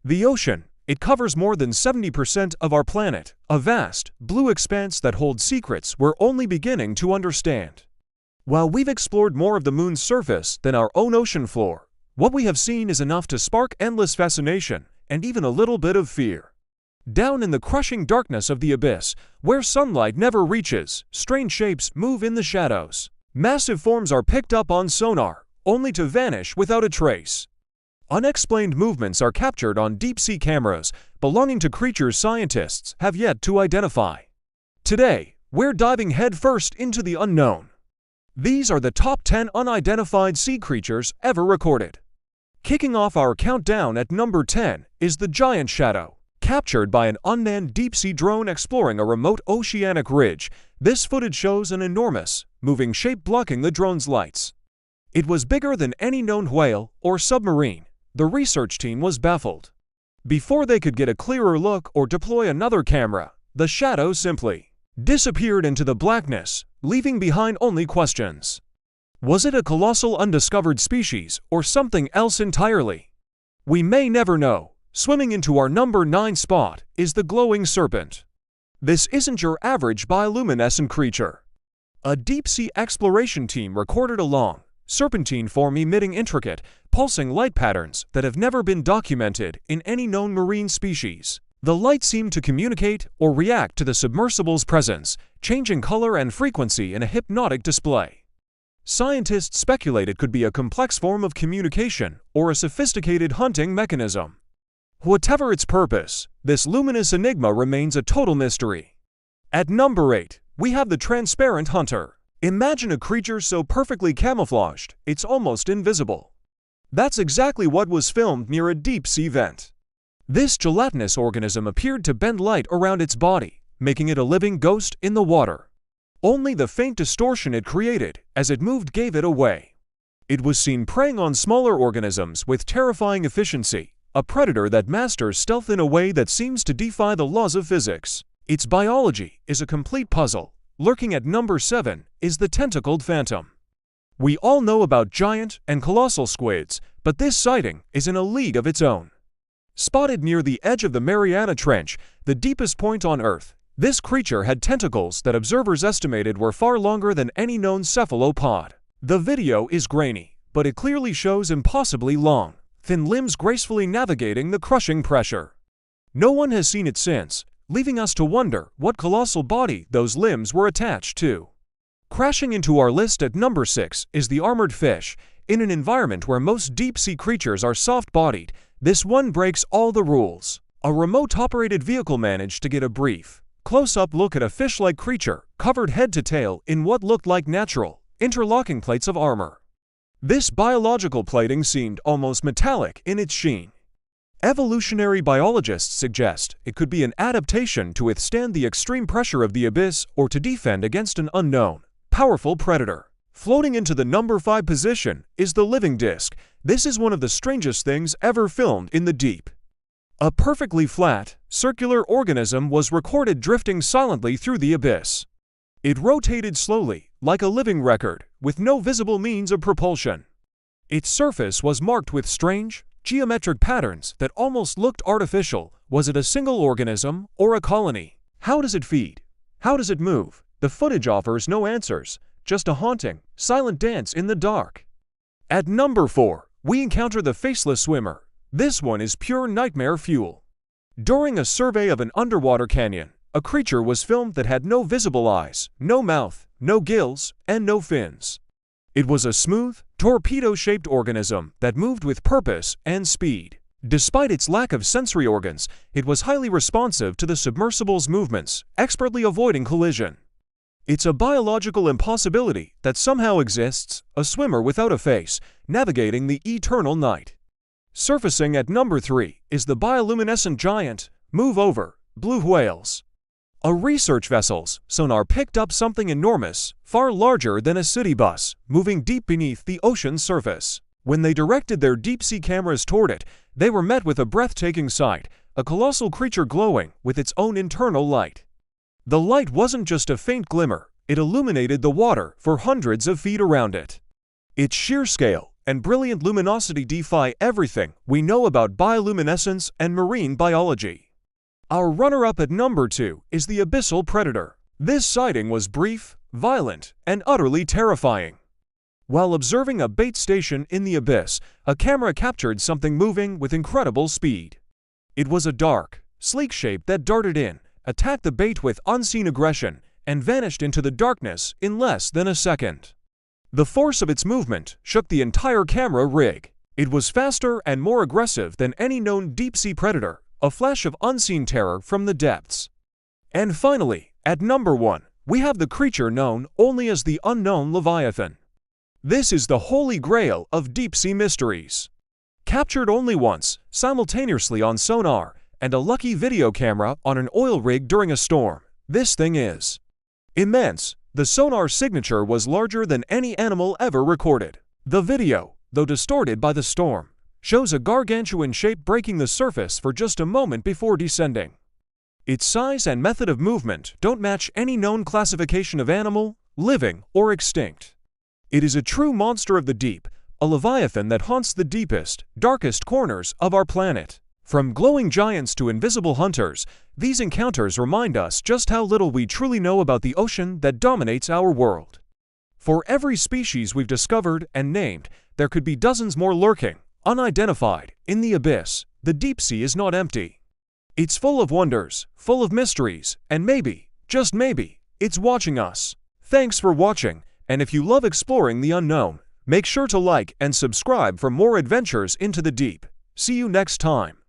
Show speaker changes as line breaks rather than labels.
The ocean. It covers more than 70% of our planet, a vast, blue expanse that holds secrets we're only beginning to understand. While we've explored more of the moon's surface than our own ocean floor, what we have seen is enough to spark endless fascination and even a little bit of fear. Down in the crushing darkness of the abyss, where sunlight never reaches, strange shapes move in the shadows. Massive forms are picked up on sonar, only to vanish without a trace. Unexplained movements are captured on deep-sea cameras belonging to creatures scientists have yet to identify. Today, we're diving headfirst into the unknown. These are the top 10 unidentified sea creatures ever recorded. Kicking off our countdown at number 10 is the giant shadow. Captured by an unmanned deep-sea drone exploring a remote oceanic ridge, this footage shows an enormous, moving shape blocking the drone's lights. It was bigger than any known whale or submarine. The research team was baffled. Before they could get a clearer look or deploy another camera, the shadow simply disappeared into the blackness, leaving behind only questions. Was it a colossal undiscovered species or something else entirely? We may never know. Swimming into our number 9 spot is the glowing serpent. This isn't your average bioluminescent creature. A deep-sea exploration team recorded a long, serpentine form emitting intricate, pulsing light patterns that have never been documented in any known marine species. The light seemed to communicate or react to the submersible's presence, changing color and frequency in a hypnotic display. Scientists speculate it could be a complex form of communication or a sophisticated hunting mechanism. Whatever its purpose, this luminous enigma remains a total mystery. At number 8, we have the transparent hunter. Imagine a creature so perfectly camouflaged, it's almost invisible. That's exactly what was filmed near a deep-sea vent. This gelatinous organism appeared to bend light around its body, making it a living ghost in the water. Only the faint distortion it created as it moved gave it away. It was seen preying on smaller organisms with terrifying efficiency, a predator that masters stealth in a way that seems to defy the laws of physics. Its biology is a complete puzzle. Lurking at number 7 is the tentacled phantom. We all know about giant and colossal squids, but this sighting is in a league of its own. Spotted near the edge of the Mariana Trench, the deepest point on Earth, this creature had tentacles that observers estimated were far longer than any known cephalopod. The video is grainy, but it clearly shows impossibly long, thin limbs gracefully navigating the crushing pressure. No one has seen it since, leaving us to wonder what colossal body those limbs were attached to. Crashing into our list at number 6 is the armored fish. In an environment where most deep-sea creatures are soft-bodied, this one breaks all the rules. A remote-operated vehicle managed to get a brief, close-up look at a fish-like creature covered head to tail in what looked like natural, interlocking plates of armor. This biological plating seemed almost metallic in its sheen. Evolutionary biologists suggest it could be an adaptation to withstand the extreme pressure of the abyss or to defend against an unknown, powerful predator. Floating into the number 5 position is the living disc. This is one of the strangest things ever filmed in the deep. A perfectly flat, circular organism was recorded drifting silently through the abyss. It rotated slowly, like a living record, with no visible means of propulsion. Its surface was marked with strange, geometric patterns that almost looked artificial. Was it a single organism or a colony? How does it feed? How does it move? The footage offers no answers, just a haunting, silent dance in the dark. At number 4, we encounter the faceless swimmer. This one is pure nightmare fuel. During a survey of an underwater canyon, a creature was filmed that had no visible eyes, no mouth, no gills, and no fins. It was a smooth, torpedo-shaped organism that moved with purpose and speed. Despite its lack of sensory organs, it was highly responsive to the submersible's movements, expertly avoiding collision. It's a biological impossibility that somehow exists, a swimmer without a face, navigating the eternal night. Surfacing at number 3 is the bioluminescent giant, move over, blue whales. A research vessel's sonar picked up something enormous, far larger than a city bus, moving deep beneath the ocean's surface. When they directed their deep-sea cameras toward it, they were met with a breathtaking sight, a colossal creature glowing with its own internal light. The light wasn't just a faint glimmer, it illuminated the water for hundreds of feet around it. Its sheer scale, and brilliant luminosity defy everything we know about bioluminescence and marine biology. Our runner-up at number 2 is the abyssal predator. This sighting was brief, violent, and utterly terrifying. While observing a bait station in the abyss, a camera captured something moving with incredible speed. It was a dark, sleek shape that darted in, attacked the bait with unseen aggression, and vanished into the darkness in less than a second. The force of its movement shook the entire camera rig. It was faster and more aggressive than any known deep-sea predator, a flash of unseen terror from the depths. And finally, at number 1, we have the creature known only as the unknown Leviathan. This is the holy grail of deep-sea mysteries. Captured only once, simultaneously on sonar, and a lucky video camera on an oil rig during a storm, this thing is immense. The sonar signature was larger than any animal ever recorded. The video, though distorted by the storm, shows a gargantuan shape breaking the surface for just a moment before descending. Its size and method of movement don't match any known classification of animal, living, or extinct. It is a true monster of the deep, a leviathan that haunts the deepest, darkest corners of our planet. From glowing giants to invisible hunters, these encounters remind us just how little we truly know about the ocean that dominates our world. For every species we've discovered and named, there could be dozens more lurking, unidentified, in the abyss. The deep sea is not empty. It's full of wonders, full of mysteries, and maybe, just maybe, it's watching us. Thanks for watching, and if you love exploring the unknown, make sure to like and subscribe for more adventures into the deep. See you next time.